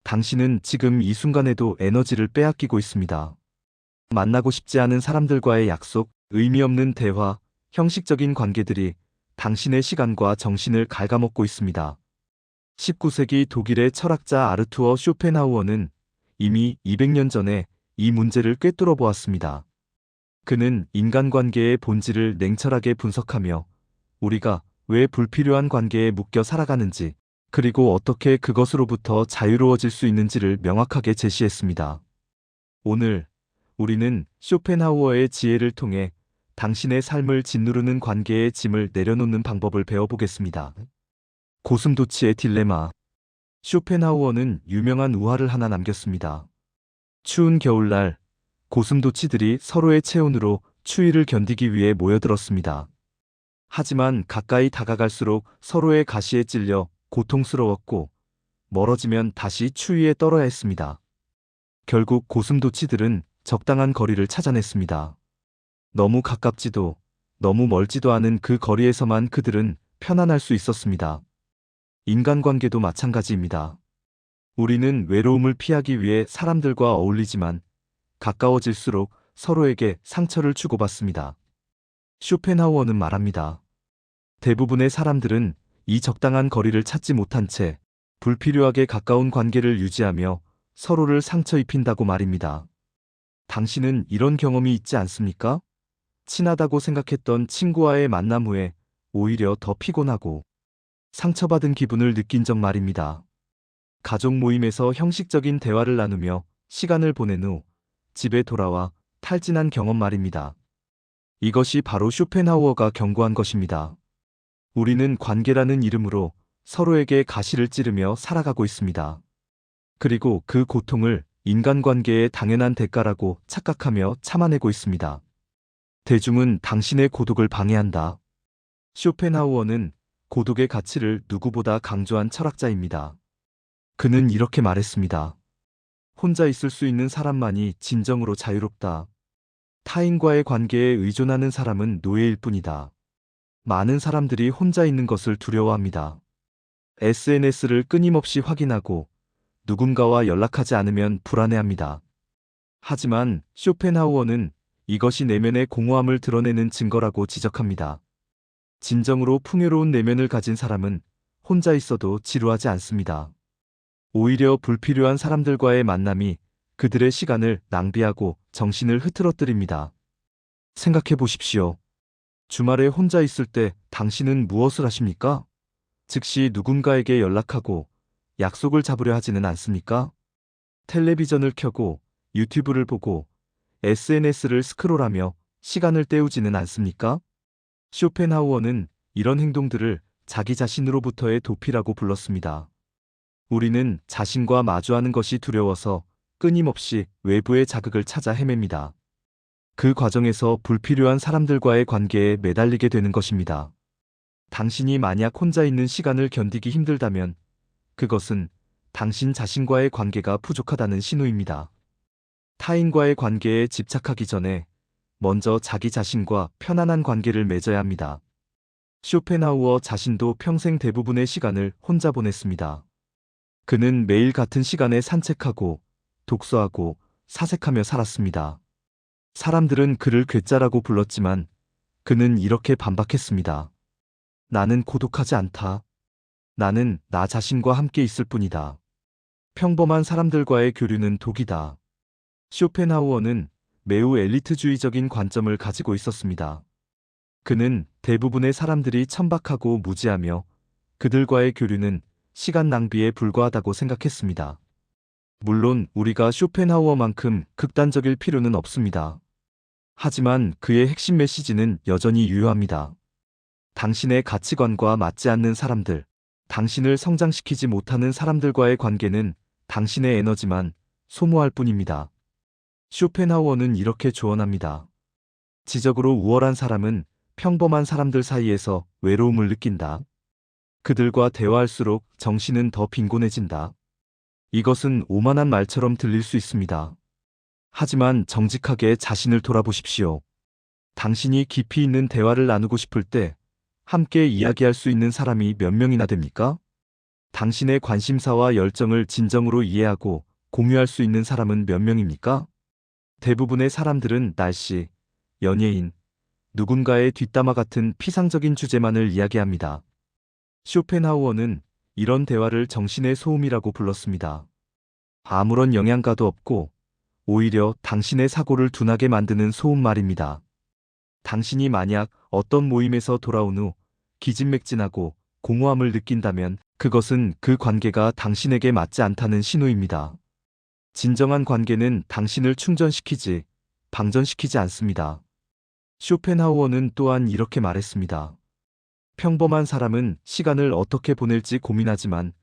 당신은 지금 이 순간에도 에너지를 빼앗기고 있습니다. 만나고 싶지 않은 사람들과의 약속, 의미 없는 대화, 형식적인 관계들이 당신의 시간과 정신을 갉아먹고 있습니다. 19세기 독일의 철학자 아르투어 쇼펜하우어는 이미 200년 전에 이 문제를 꿰뚫어 보았습니다. 그는 인간관계의 본질을 냉철하게 분석하며 우리가 왜 불필요한 관계에 묶여 살아가는지, 그리고 어떻게 그것으로부터 자유로워질 수 있는지를 명확하게 제시했습니다. 오늘 우리는 쇼펜하우어의 지혜를 통해 당신의 삶을 짓누르는 관계의 짐을 내려놓는 방법을 배워보겠습니다. 고슴도치의 딜레마. 쇼펜하우어는 유명한 우화를 하나 남겼습니다. 추운 겨울날, 고슴도치들이 서로의 체온으로 추위를 견디기 위해 모여들었습니다. 하지만 가까이 다가갈수록 서로의 가시에 찔려 고통스러웠고, 멀어지면 다시 추위에 떨어야 했습니다. 결국 고슴도치들은 적당한 거리를 찾아냈습니다. 너무 가깝지도 너무 멀지도 않은 그 거리에서만 그들은 편안할 수 있었습니다. 인간관계도 마찬가지입니다. 우리는 외로움을 피하기 위해 사람들과 어울리지만 가까워질수록 서로에게 상처를 주고받습니다. 쇼펜하우어는 말합니다. 대부분의 사람들은 이 적당한 거리를 찾지 못한 채 불필요하게 가까운 관계를 유지하며 서로를 상처 입힌다고 말입니다. 당신은 이런 경험이 있지 않습니까? 친하다고 생각했던 친구와의 만남 후에 오히려 더 피곤하고 상처받은 기분을 느낀 적 말입니다. 가족 모임에서 형식적인 대화를 나누며 시간을 보낸 후 집에 돌아와 탈진한 경험 말입니다. 이것이 바로 쇼펜하우어가 경고한 것입니다. 우리는 관계라는 이름으로 서로에게 가시를 찌르며 살아가고 있습니다. 그리고 그 고통을 인간관계의 당연한 대가라고 착각하며 참아내고 있습니다. 대중은 당신의 고독을 방해한다. 쇼펜하우어는 고독의 가치를 누구보다 강조한 철학자입니다. 그는 이렇게 말했습니다. 혼자 있을 수 있는 사람만이 진정으로 자유롭다. 타인과의 관계에 의존하는 사람은 노예일 뿐이다. 많은 사람들이 혼자 있는 것을 두려워합니다. SNS를 끊임없이 확인하고 누군가와 연락하지 않으면 불안해합니다. 하지만 쇼펜하우어는 이것이 내면의 공허함을 드러내는 증거라고 지적합니다. 진정으로 풍요로운 내면을 가진 사람은 혼자 있어도 지루하지 않습니다. 오히려 불필요한 사람들과의 만남이 그들의 시간을 낭비하고 정신을 흐트러뜨립니다. 생각해 보십시오. 주말에 혼자 있을 때 당신은 무엇을 하십니까? 즉시 누군가에게 연락하고 약속을 잡으려 하지는 않습니까? 텔레비전을 켜고 유튜브를 보고 SNS를 스크롤하며 시간을 때우지는 않습니까? 쇼펜하우어는 이런 행동들을 자기 자신으로부터의 도피라고 불렀습니다. 우리는 자신과 마주하는 것이 두려워서 끊임없이 외부의 자극을 찾아 헤맵니다. 그 과정에서 불필요한 사람들과의 관계에 매달리게 되는 것입니다. 당신이 만약 혼자 있는 시간을 견디기 힘들다면 그것은 당신 자신과의 관계가 부족하다는 신호입니다. 타인과의 관계에 집착하기 전에 먼저 자기 자신과 편안한 관계를 맺어야 합니다. 쇼펜하우어 자신도 평생 대부분의 시간을 혼자 보냈습니다. 그는 매일 같은 시간에 산책하고 독서하고 사색하며 살았습니다. 사람들은 그를 괴짜라고 불렀지만 그는 이렇게 반박했습니다. 나는 고독하지 않다. 나는 나 자신과 함께 있을 뿐이다. 평범한 사람들과의 교류는 독이다. 쇼펜하우어는 매우 엘리트주의적인 관점을 가지고 있었습니다. 그는 대부분의 사람들이 천박하고 무지하며 그들과의 교류는 시간 낭비에 불과하다고 생각했습니다. 물론 우리가 쇼펜하우어만큼 극단적일 필요는 없습니다. 하지만 그의 핵심 메시지는 여전히 유효합니다. 당신의 가치관과 맞지 않는 사람들, 당신을 성장시키지 못하는 사람들과의 관계는 당신의 에너지만 소모할 뿐입니다. 쇼펜하우어는 이렇게 조언합니다. 지적으로 우월한 사람은 평범한 사람들 사이에서 외로움을 느낀다. 그들과 대화할수록 정신은 더 빈곤해진다. 이것은 오만한 말처럼 들릴 수 있습니다. 하지만 정직하게 자신을 돌아보십시오. 당신이 깊이 있는 대화를 나누고 싶을 때 함께 이야기할 수 있는 사람이 몇 명이나 됩니까? 당신의 관심사와 열정을 진정으로 이해하고 공유할 수 있는 사람은 몇 명입니까? 대부분의 사람들은 날씨, 연예인, 누군가의 뒷담화 같은 피상적인 주제만을 이야기합니다. 쇼펜하우어는 이런 대화를 정신의 소음이라고 불렀습니다. 아무런 영양가도 없고 오히려 당신의 사고를 둔하게 만드는 소음 말입니다. 당신이 만약 어떤 모임에서 돌아온 후 기진맥진하고 공허함을 느낀다면 그것은 그 관계가 당신에게 맞지 않다는 신호입니다. 진정한 관계는 당신을 충전시키지, 방전시키지 않습니다. 쇼펜하우어는 또한 이렇게 말했습니다. 평범한 사람은 시간을 어떻게 보낼지 고민하지만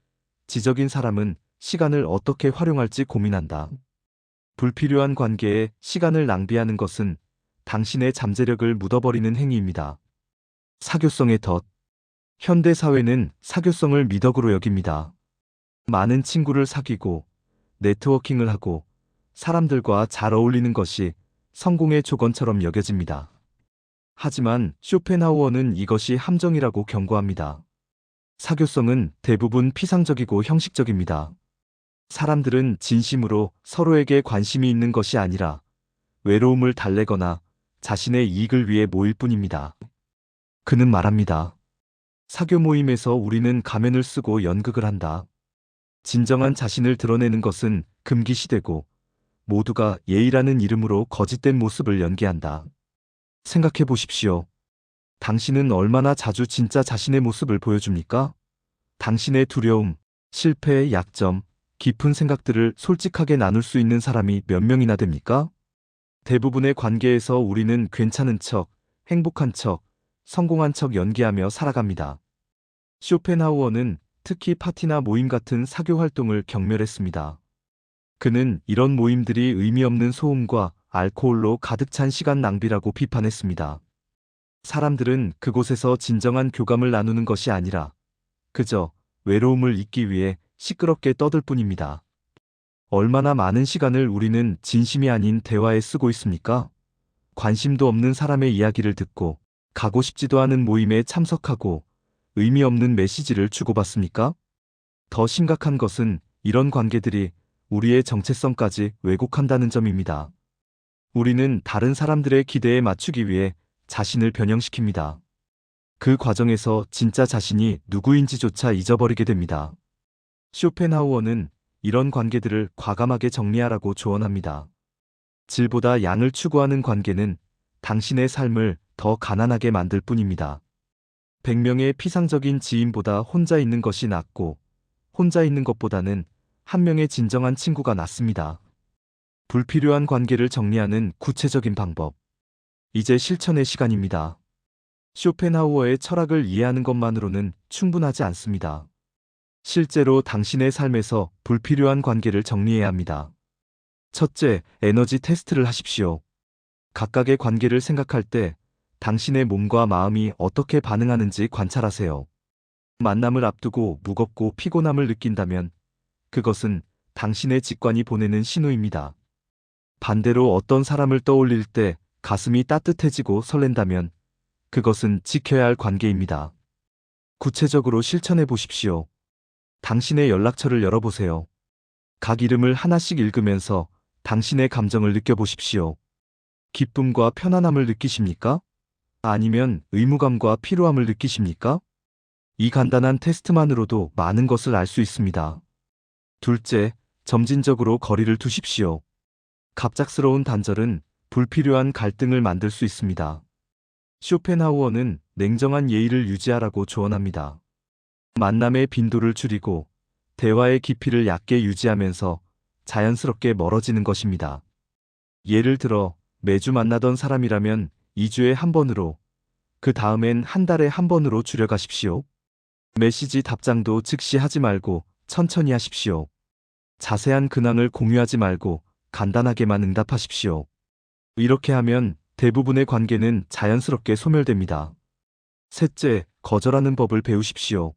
지적인 사람은 시간을 어떻게 활용할지 고민한다. 불필요한 관계에 시간을 낭비하는 것은 당신의 잠재력을 묻어버리는 행위입니다. 사교성의 덫. 현대 사회는 사교성을 미덕으로 여깁니다. 많은 친구를 사귀고 네트워킹을 하고 사람들과 잘 어울리는 것이 성공의 조건처럼 여겨집니다. 하지만 쇼펜하우어는 이것이 함정이라고 경고합니다. 사교성은 대부분 피상적이고 형식적입니다. 사람들은 진심으로 서로에게 관심이 있는 것이 아니라 외로움을 달래거나 자신의 이익을 위해 모일 뿐입니다. 그는 말합니다. 사교 모임에서 우리는 가면을 쓰고 연극을 한다. 진정한 자신을 드러내는 것은 금기시되고 모두가 예의라는 이름으로 거짓된 모습을 연기한다. 생각해 보십시오. 당신은 얼마나 자주 진짜 자신의 모습을 보여줍니까? 당신의 두려움, 실패의 약점, 깊은 생각들을 솔직하게 나눌 수 있는 사람이 몇 명이나 됩니까? 대부분의 관계에서 우리는 괜찮은 척, 행복한 척, 성공한 척 연기하며 살아갑니다. 쇼펜하우어는 특히 파티나 모임 같은 사교 활동을 경멸했습니다. 그는 이런 모임들이 의미 없는 소음과 알코올로 가득 찬 시간 낭비라고 비판했습니다. 사람들은 그곳에서 진정한 교감을 나누는 것이 아니라 그저 외로움을 잊기 위해 시끄럽게 떠들 뿐입니다. 얼마나 많은 시간을 우리는 진심이 아닌 대화에 쓰고 있습니까? 관심도 없는 사람의 이야기를 듣고 가고 싶지도 않은 모임에 참석하고 의미 없는 메시지를 주고받습니까? 더 심각한 것은 이런 관계들이 우리의 정체성까지 왜곡한다는 점입니다. 우리는 다른 사람들의 기대에 맞추기 위해 자신을 변형시킵니다. 그 과정에서 진짜 자신이 누구인지조차 잊어버리게 됩니다. 쇼펜하우어는 이런 관계들을 과감하게 정리하라고 조언합니다. 질보다 양을 추구하는 관계는 당신의 삶을 더 가난하게 만들 뿐입니다. 100명의 피상적인 지인보다 혼자 있는 것이 낫고 혼자 있는 것보다는 한 명의 진정한 친구가 낫습니다. 불필요한 관계를 정리하는 구체적인 방법. 이제 실천의 시간입니다. 쇼펜하우어의 철학을 이해하는 것만으로는 충분하지 않습니다. 실제로 당신의 삶에서 불필요한 관계를 정리해야 합니다. 첫째, 에너지 테스트를 하십시오. 각각의 관계를 생각할 때 당신의 몸과 마음이 어떻게 반응하는지 관찰하세요. 만남을 앞두고 무겁고 피곤함을 느낀다면 그것은 당신의 직관이 보내는 신호입니다. 반대로 어떤 사람을 떠올릴 때 가슴이 따뜻해지고 설렌다면 그것은 지켜야 할 관계입니다. 구체적으로 실천해 보십시오. 당신의 연락처를 열어보세요. 각 이름을 하나씩 읽으면서 당신의 감정을 느껴보십시오. 기쁨과 편안함을 느끼십니까? 아니면 의무감과 피로함을 느끼십니까? 이 간단한 테스트만으로도 많은 것을 알 수 있습니다. 둘째, 점진적으로 거리를 두십시오. 갑작스러운 단절은 불필요한 갈등을 만들 수 있습니다. 쇼펜하우어는 냉정한 예의를 유지하라고 조언합니다. 만남의 빈도를 줄이고 대화의 깊이를 얕게 유지하면서 자연스럽게 멀어지는 것입니다. 예를 들어 매주 만나던 사람이라면 2주에 한 번으로, 그 다음엔 한 달에 한 번으로 줄여가십시오. 메시지 답장도 즉시 하지 말고 천천히 하십시오. 자세한 근황을 공유하지 말고 간단하게만 응답하십시오. 이렇게 하면 대부분의 관계는 자연스럽게 소멸됩니다. 셋째, 거절하는 법을 배우십시오.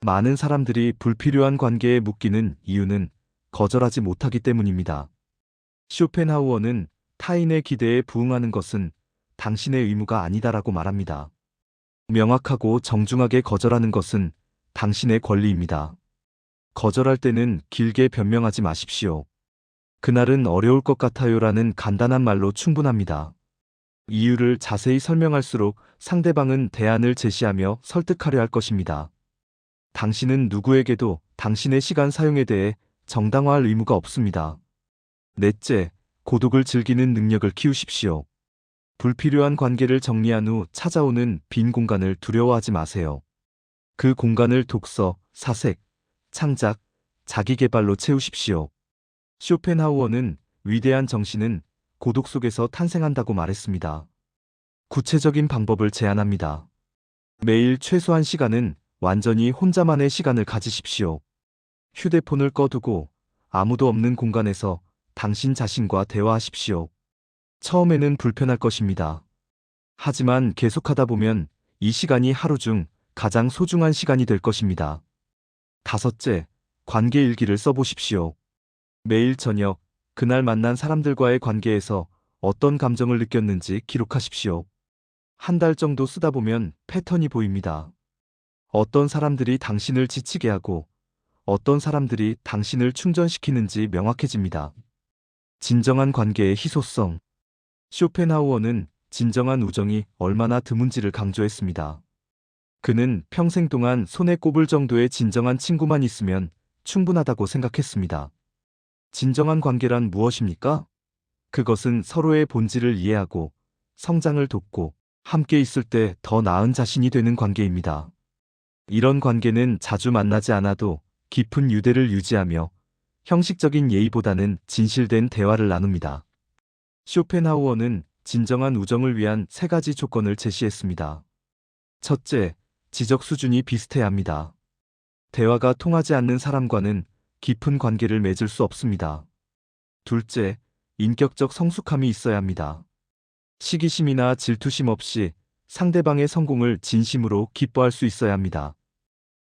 많은 사람들이 불필요한 관계에 묶이는 이유는 거절하지 못하기 때문입니다. 쇼펜하우어는 타인의 기대에 부응하는 것은 당신의 의무가 아니다라고 말합니다. 명확하고 정중하게 거절하는 것은 당신의 권리입니다. 거절할 때는 길게 변명하지 마십시오. 그날은 어려울 것 같아요라는 간단한 말로 충분합니다. 이유를 자세히 설명할수록 상대방은 대안을 제시하며 설득하려 할 것입니다. 당신은 누구에게도 당신의 시간 사용에 대해 정당화할 의무가 없습니다. 넷째, 고독을 즐기는 능력을 키우십시오. 불필요한 관계를 정리한 후 찾아오는 빈 공간을 두려워하지 마세요. 그 공간을 독서, 사색, 창작, 자기계발로 채우십시오. 쇼펜하우어는 위대한 정신은 고독 속에서 탄생한다고 말했습니다. 구체적인 방법을 제안합니다. 매일 최소한 시간은 완전히 혼자만의 시간을 가지십시오. 휴대폰을 꺼두고 아무도 없는 공간에서 당신 자신과 대화하십시오. 처음에는 불편할 것입니다. 하지만 계속하다 보면 이 시간이 하루 중 가장 소중한 시간이 될 것입니다. 다섯째, 관계 일기를 써보십시오. 매일 저녁, 그날 만난 사람들과의 관계에서 어떤 감정을 느꼈는지 기록하십시오. 한 달 정도 쓰다 보면 패턴이 보입니다. 어떤 사람들이 당신을 지치게 하고 어떤 사람들이 당신을 충전시키는지 명확해집니다. 진정한 관계의 희소성. 쇼펜하우어는 진정한 우정이 얼마나 드문지를 강조했습니다. 그는 평생 동안 손에 꼽을 정도의 진정한 친구만 있으면 충분하다고 생각했습니다. 진정한 관계란 무엇입니까? 그것은 서로의 본질을 이해하고 성장을 돕고 함께 있을 때 더 나은 자신이 되는 관계입니다. 이런 관계는 자주 만나지 않아도 깊은 유대를 유지하며 형식적인 예의보다는 진실된 대화를 나눕니다. 쇼펜하우어는 진정한 우정을 위한 3가지 조건을 제시했습니다. 첫째, 지적 수준이 비슷해야 합니다. 대화가 통하지 않는 사람과는 깊은 관계를 맺을 수 없습니다. 둘째, 인격적 성숙함이 있어야 합니다. 시기심이나 질투심 없이 상대방의 성공을 진심으로 기뻐할 수 있어야 합니다.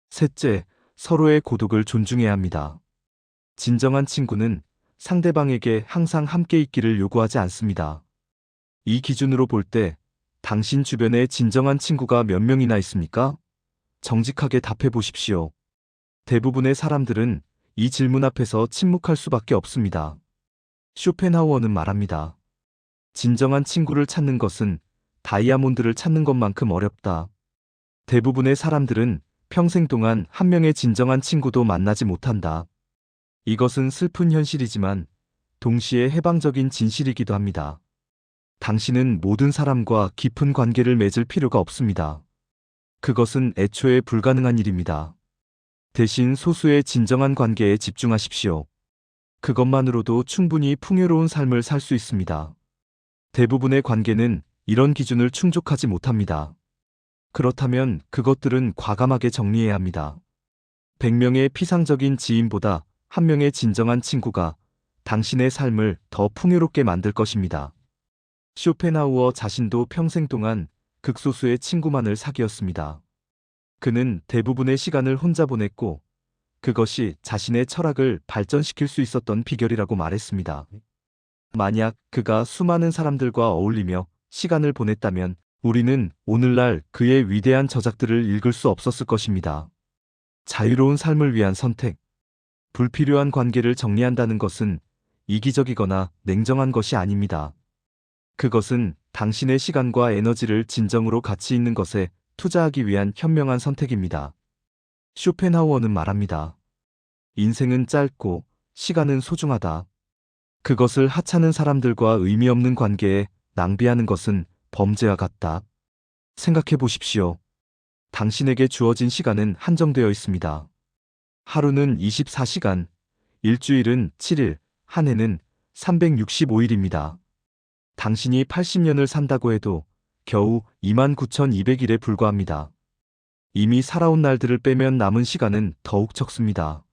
셋째, 서로의 고독을 존중해야 합니다. 진정한 친구는 상대방에게 항상 함께 있기를 요구하지 않습니다. 이 기준으로 볼 때 당신 주변에 진정한 친구가 몇 명이나 있습니까? 정직하게 답해 보십시오. 대부분의 사람들은 이 질문 앞에서 침묵할 수밖에 없습니다. 쇼펜하우어는 말합니다. 진정한 친구를 찾는 것은 다이아몬드를 찾는 것만큼 어렵다. 대부분의 사람들은 평생 동안 한 명의 진정한 친구도 만나지 못한다. 이것은 슬픈 현실이지만 동시에 해방적인 진실이기도 합니다. 당신은 모든 사람과 깊은 관계를 맺을 필요가 없습니다. 그것은 애초에 불가능한 일입니다. 대신 소수의 진정한 관계에 집중하십시오. 그것만으로도 충분히 풍요로운 삶을 살 수 있습니다. 대부분의 관계는 이런 기준을 충족하지 못합니다. 그렇다면 그것들은 과감하게 정리해야 합니다. 100명의 피상적인 지인보다 1명의 진정한 친구가 당신의 삶을 더 풍요롭게 만들 것입니다. 쇼펜하우어 자신도 평생 동안 극소수의 친구만을 사귀었습니다. 그는 대부분의 시간을 혼자 보냈고 그것이 자신의 철학을 발전시킬 수 있었던 비결이라고 말했습니다. 만약 그가 수많은 사람들과 어울리며 시간을 보냈다면 우리는 오늘날 그의 위대한 저작들을 읽을 수 없었을 것입니다. 자유로운 삶을 위한 선택. 불필요한 관계를 정리한다는 것은 이기적이거나 냉정한 것이 아닙니다. 그것은 당신의 시간과 에너지를 진정으로 가치 있는 것에 투자하기 위한 현명한 선택입니다. 쇼펜하우어는 말합니다. 인생은 짧고 시간은 소중하다. 그것을 하찮은 사람들과 의미 없는 관계에 낭비하는 것은 범죄와 같다. 생각해 보십시오. 당신에게 주어진 시간은 한정되어 있습니다. 하루는 24시간, 일주일은 7일, 한 해는 365일입니다. 당신이 80년을 산다고 해도 겨우 29,200일에 불과합니다. 이미 살아온 날들을 빼면 남은 시간은 더욱 적습니다.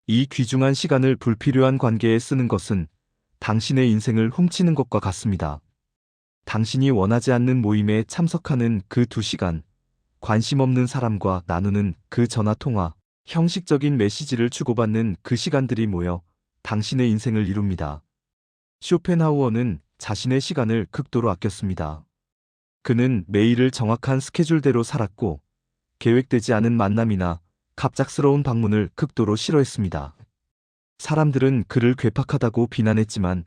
이 귀중한 시간을 불필요한 관계에 쓰는 것은 당신의 인생을 훔치는 것과 같습니다. 당신이 원하지 않는 모임에 참석하는 그 2시간, 관심 없는 사람과 나누는 그 전화통화, 형식적인 메시지를 주고받는 그 시간들이 모여 당신의 인생을 이룹니다. 쇼펜하우어는 자신의 시간을 극도로 아꼈습니다. 그는 매일을 정확한 스케줄대로 살았고 계획되지 않은 만남이나 갑작스러운 방문을 극도로 싫어했습니다. 사람들은 그를 괴팍하다고 비난했지만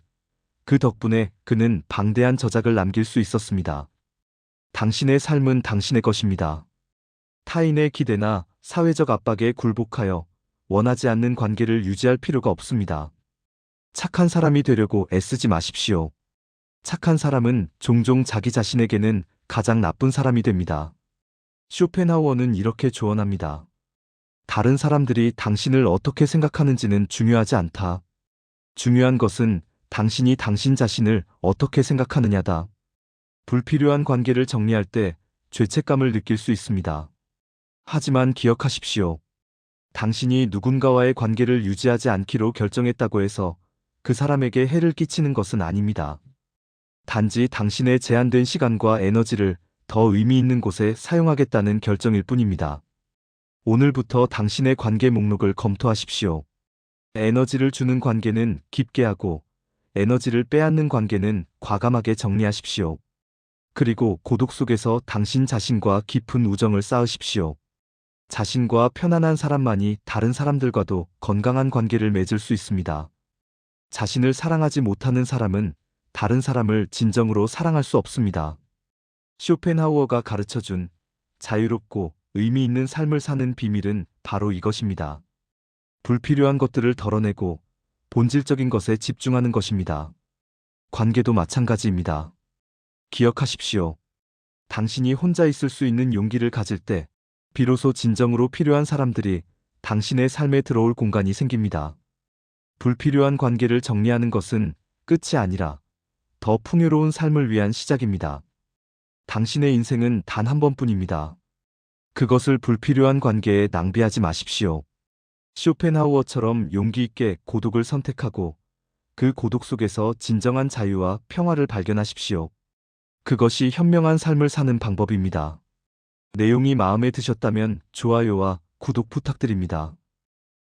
그 덕분에 그는 방대한 저작을 남길 수 있었습니다. 당신의 삶은 당신의 것입니다. 타인의 기대나 사회적 압박에 굴복하여 원하지 않는 관계를 유지할 필요가 없습니다. 착한 사람이 되려고 애쓰지 마십시오. 착한 사람은 종종 자기 자신에게는 가장 나쁜 사람이 됩니다. 쇼펜하우어는 이렇게 조언합니다. 다른 사람들이 당신을 어떻게 생각하는지는 중요하지 않다. 중요한 것은 당신이 당신 자신을 어떻게 생각하느냐다. 불필요한 관계를 정리할 때 죄책감을 느낄 수 있습니다. 하지만 기억하십시오. 당신이 누군가와의 관계를 유지하지 않기로 결정했다고 해서 그 사람에게 해를 끼치는 것은 아닙니다. 단지 당신의 제한된 시간과 에너지를 더 의미 있는 곳에 사용하겠다는 결정일 뿐입니다. 오늘부터 당신의 관계 목록을 검토하십시오. 에너지를 주는 관계는 깊게 하고, 에너지를 빼앗는 관계는 과감하게 정리하십시오. 그리고 고독 속에서 당신 자신과 깊은 우정을 쌓으십시오. 자신과 편안한 사람만이 다른 사람들과도 건강한 관계를 맺을 수 있습니다. 자신을 사랑하지 못하는 사람은 다른 사람을 진정으로 사랑할 수 없습니다. 쇼펜하우어가 가르쳐준 자유롭고 의미 있는 삶을 사는 비밀은 바로 이것입니다. 불필요한 것들을 덜어내고 본질적인 것에 집중하는 것입니다. 관계도 마찬가지입니다. 기억하십시오. 당신이 혼자 있을 수 있는 용기를 가질 때 비로소 진정으로 필요한 사람들이 당신의 삶에 들어올 공간이 생깁니다. 불필요한 관계를 정리하는 것은 끝이 아니라 더 풍요로운 삶을 위한 시작입니다. 당신의 인생은 단 한 번뿐입니다. 그것을 불필요한 관계에 낭비하지 마십시오. 쇼펜하우어처럼 용기 있게 고독을 선택하고 그 고독 속에서 진정한 자유와 평화를 발견하십시오. 그것이 현명한 삶을 사는 방법입니다. 내용이 마음에 드셨다면 좋아요와 구독 부탁드립니다.